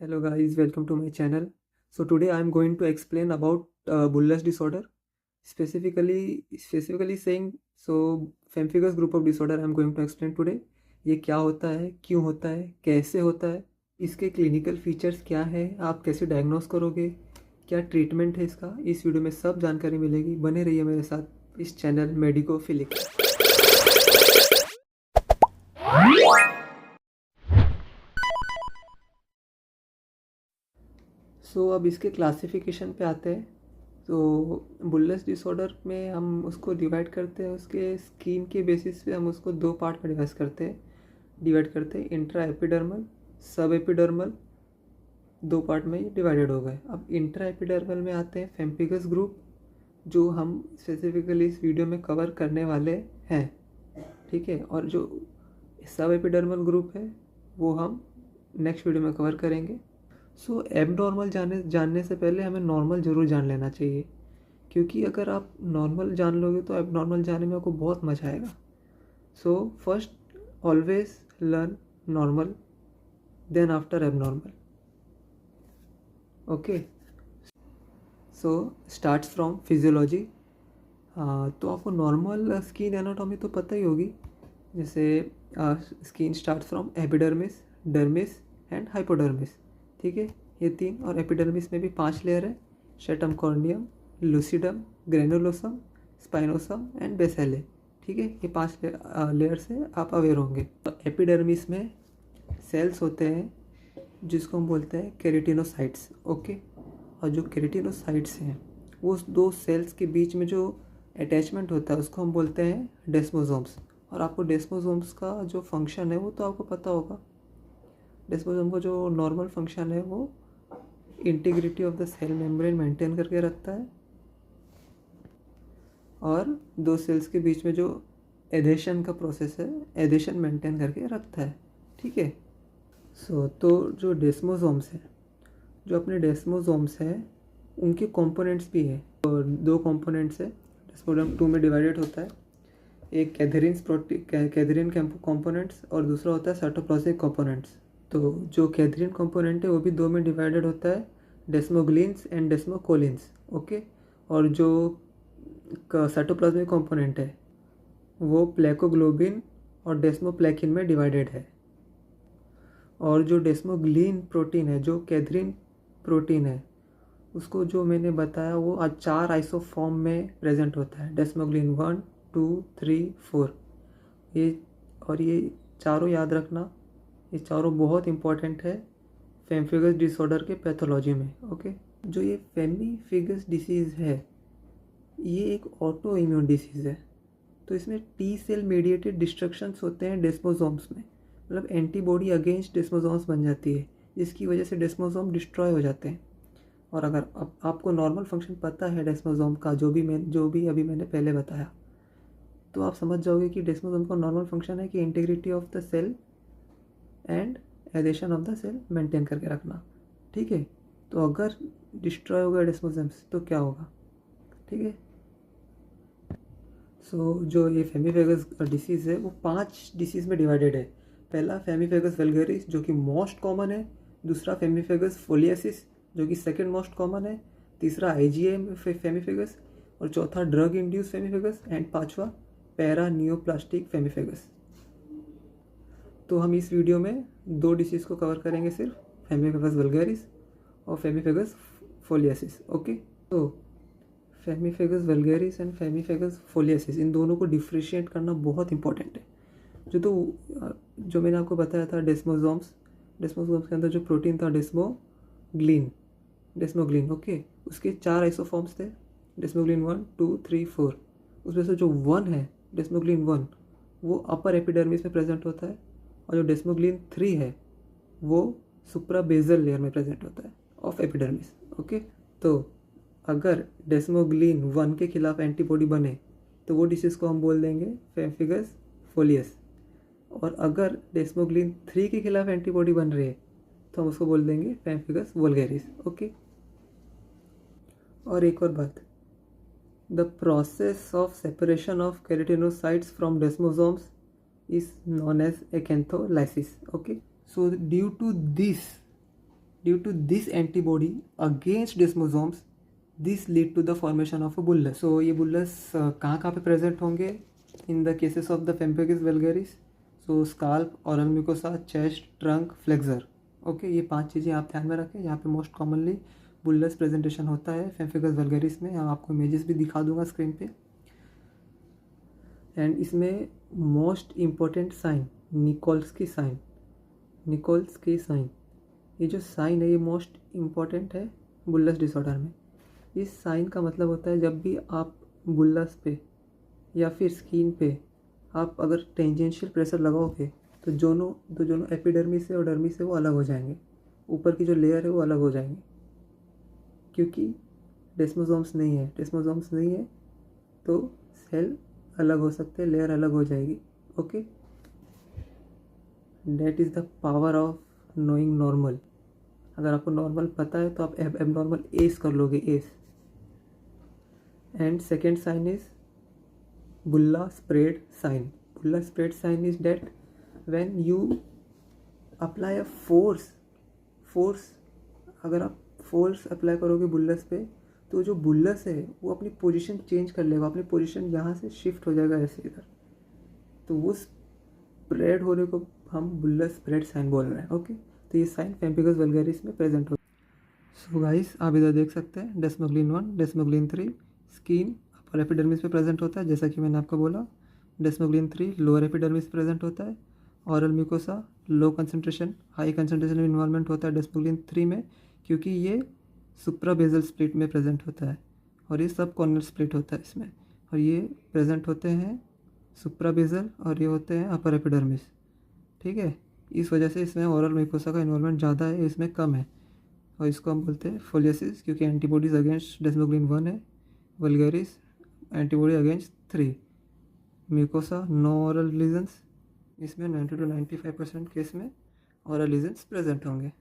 Hello guys, welcome to my channel. So today I am going to explain about Bullous disorder. Specifically saying pemphigus group of disorder I am going to explain today. ये क्या होता है, क्यों होता है, कैसे होता है, इसके क्लिनिकल फीचर्स क्या है, आप कैसे डायग्नोस करोगे, क्या ट्रीटमेंट है इसका, इस वीडियो में सब जानकारी मिलेगी। बने रहिए मेरे साथ इस चैनल मेडिकोफिलिक। अब इसके क्लासिफिकेशन पे आते हैं। बुल्लस डिसऑर्डर में हम उसको डिवाइड करते हैं, उसके स्किन के बेसिस पे हम उसको दो पार्ट में डिवाइड करते हैं इंट्रा एपिडर्मल, सब एपिडर्मल, दो पार्ट में डिवाइडेड हो गए। अब इंट्रा एपिडर्मल में आते हैं पेम्फिगस ग्रुप, जो हम स्पेसिफिकली इस वीडियो में कवर करने वाले हैं, ठीक है। और जो सब एपिडर्मल ग्रुप है वो हम नेक्स्ट वीडियो में कवर करेंगे। एबनॉर्मल जानने से पहले हमें नॉर्मल ज़रूर जान लेना चाहिए, क्योंकि अगर आप नॉर्मल जान लोगे तो एबनॉर्मल जानने में आपको बहुत मज़ा आएगा। First always learn normal, then after abnormal. Okay, starts from physiology. तो आपको नॉर्मल स्किन एनाटॉमी तो पता ही होगी। जैसे skin starts from epidermis, dermis and hypodermis, ठीक है। ये तीन, और एपिडर्मिस में भी 5 लेयर है: stratum corneum, lucidum, granulosum, spinosum and basale, ठीक है। ये 5 लेयर से आप अवेयर होंगे। तो एपिडर्मिस में सेल्स होते हैं जिसको हम बोलते हैं केराटिनोसाइट्स, ओके। और जो केराटिनोसाइट्स हैं वो दो सेल्स के बीच में जो अटैचमेंट होता है उसको हम बोलते हैं डेस्मोसोम्स। और आपको डेस्मोसोम्स का जो फंक्शन है वो तो आपको पता होगा। डेस्मोसोम का जो नॉर्मल फंक्शन है वो integrity of the cell membrane maintain करके रखता है, और दो सेल्स के बीच में जो एडेशन का प्रोसेस है, एडेशन मेंटेन करके रखता है, ठीक है। तो जो डेस्मोसोम्स हैं, जो अपने डेस्मोसोम्स हैं उनके कंपोनेंट्स भी हैं, और दो कंपोनेंट्स है। डेस्मोसोम 2 में डिवाइडेड होता है, एक कैथरीन कंपोनेंट्स और दूसरा होता है साइटोप्लाज्मिक कंपोनेंट्स। तो जो कैथरीन कंपोनेंट है वो भी 2 में डिवाइडेड होता है, डेस्मोग्लिन्स एंड डेस्मोकोलिन्स, ओके। और जो साइटोप्लाज्मिक कंपोनेंट है वो प्लेकोग्लोबिन और डेस्मोप्लेकिन में डिवाइडेड है। और जो डेस्मोग्लिन प्रोटीन है, जो कैथरीन प्रोटीन है, उसको जो मैंने बताया वो 4 आइसोफॉर्म में प्रेजेंट होता है: डेस्मोग्लिन 1, 2, 3, 4। ये चारों याद रखना, ये चारों बहुत इंपॉर्टेंट है पेम्फिगस डिसऑर्डर के पैथोलॉजी में, ओके। जो ये पेम्फिगस डिसीज़ है ये एक ऑटो इम्यून डिसीज़ है। तो इसमें टी सेल मेडिएटेड डिस्ट्रक्शंस होते हैं डेस्मोसोम्स में, मतलब एंटीबॉडी अगेंस्ट डेस्मोसोम्स बन जाती है, जिसकी वजह से डेस्मोसोम डिस्ट्रॉय हो जाते हैं। और अगर आपको नॉर्मल फंक्शन पता है डेस्मोसोम का, जो भी अभी मैंने पहले बताया, तो आप समझ जाओगे कि डेस्मोसोम का नॉर्मल फंक्शन है कि integrity of the cell and adhesion of the cell maintain करके रखना, ठीक है। तो अगर डिस्ट्रॉय हो गया डेस्मोसोम्स तो क्या होगा, ठीक है। जो ये फेमिफेगस डिसीज़ है वो 5 डिसीज़ में डिवाइडेड है। पहला फेमिफेगस वल्गैरिस जो कि मोस्ट कॉमन है, दूसरा फेमिफेगस फोलियासिस जो कि सेकंड मोस्ट कॉमन है, तीसरा IgA फेमिफेगस, और चौथा ड्रग इंड्यूस फेमिफेगस, एंड पांचवा पैरा नियोप्लास्टिक फेमिफेगस। तो हम इस वीडियो में 2 डिसीज़ को कवर करेंगे, सिर्फ फेमिफेगस वल्गैरिस और फेमिफेगस फोलियासिस, ओके। तो फेमिफेगस वल्गैरिस एंड फेमिफेगस फोलियासिस, इन दोनों को डिफ्रेशिएट करना बहुत इंपॉर्टेंट है। जो मैंने आपको बताया था डेस्मोसोम्स के अंदर जो प्रोटीन था डेस्मोग्लिन, ओके। उसके 4 आइसोफॉर्म्स थे, डेस्मोग्लिन 1, 2, 3, 4। उसमें से जो 1 है, डेस्मोग्लिन 1, वो अपर एपिडर्मिस में प्रेजेंट होता है, और जो डेस्मोग्लिन 3 है वो सुप्रा बेजल लेयर में प्रेजेंट होता है ऑफ एपिडर्मिस, ओके। तो अगर डेस्मोग्लिन 1 के खिलाफ एंटीबॉडी बने तो वो डिसीज़ को हम बोल देंगे पेम्फिगस फोलियस, और अगर डेस्मोग्लिन 3 के खिलाफ एंटीबॉडी बन रही है तो हम उसको बोल देंगे पेम्फिगस वल्गैरिस, ओके। और एक और बात, the process of separation of keratinocytes from desmosomes is known as acantholysis, okay. So due to this due to this antibody against desmosomes this lead to the formation of a bullous. सो ये bullous कहाँ कहाँ पे present होंगे in the cases of the pemphigus vulgaris? So scalp, oral mucosa, chest, trunk, flexor. Okay, ये 5 चीज़ें आप ध्यान में रखें। यहाँ पे मोस्ट कॉमनली बुल्लस प्रेजेंटेशन होता है पेम्पेगस वल्गैरिस में। यहाँ आपको इमेजेस भी दिखा दूंगा स्क्रीन पे। एंड इसमें मोस्ट इम्पोर्टेंट साइन निकोल्स की साइन, निकोल्स की साइन, ये जो साइन है ये मोस्ट इम्पॉर्टेंट है बुल्लस डिसऑर्डर में। इस साइन का मतलब होता है जब भी आप बुल्लस पे या फिर स्किन पे आप अगर टेंजेंशियल प्रेशर लगाओगे तो दोनों एपिडर्मिस है और डर्मिस है वो अलग हो जाएंगे, ऊपर की जो लेयर है वो अलग हो जाएंगे, क्योंकि डेस्मोसोम्स नहीं है तो सेल अलग हो सकते हैं, लेयर अलग हो जाएगी। Okay, that is the power of knowing normal. अगर आपको नॉर्मल पता है तो आप एबनॉर्मल एस कर लोगे, एस। And second sign is bulla spread sign. Bulla spread sign is that when you apply a force, अगर आप फोर्स अप्लाई करोगे बुल्लस पे तो जो बुल्लस है वो अपनी पोजीशन चेंज कर लेगा, अपनी पोजीशन यहाँ से शिफ्ट हो जाएगा ऐसे इधर, तो वो स्प्रेड होने को हम बुल्लस स्प्रेड साइन बोल रहे हैं। ओके, तो ये साइन पेम्पेगस वल्गैरिस में प्रेजेंट होता है। सो गाइस, आप इधर देख सकते हैं डेस्मोग्लिन 1, डेस्मोग्लिन 3 स्किन अपर एपिडर्मिस पे प्रेजेंट होता है, जैसा कि मैंने आपको बोला। डेस्मोग्लिन 3 लोअर एपिडर्मिस प्रेजेंट होता है। Oral mucosa low concentration, high concentration में इन्वॉल्वमेंट होता है डेस्मोग्लिन 3 में, क्योंकि ये सुप्राबेजल स्प्लिट में प्रेजेंट होता है और ये सब कॉर्नर स्प्लिट होता है इसमें, और ये प्रेजेंट होते हैं सुप्राबेजल और ये होते हैं अपर एपिडर्मिस। ठीक है, इस वजह से इसमें ओरल म्यूकोसा का इन्वॉल्वमेंट ज़्यादा है, इसमें कम है, और इसको हम बोलते हैं फोलियोसिस, क्योंकि एंटीबॉडीज अगेंस्ट डेस्मोग्लिन 1 है, vulgaris antibody against 3। Mucosa no oral lesions, इसमें 90 to 95% केस में ओरल लीजन्स प्रेजेंट होंगे।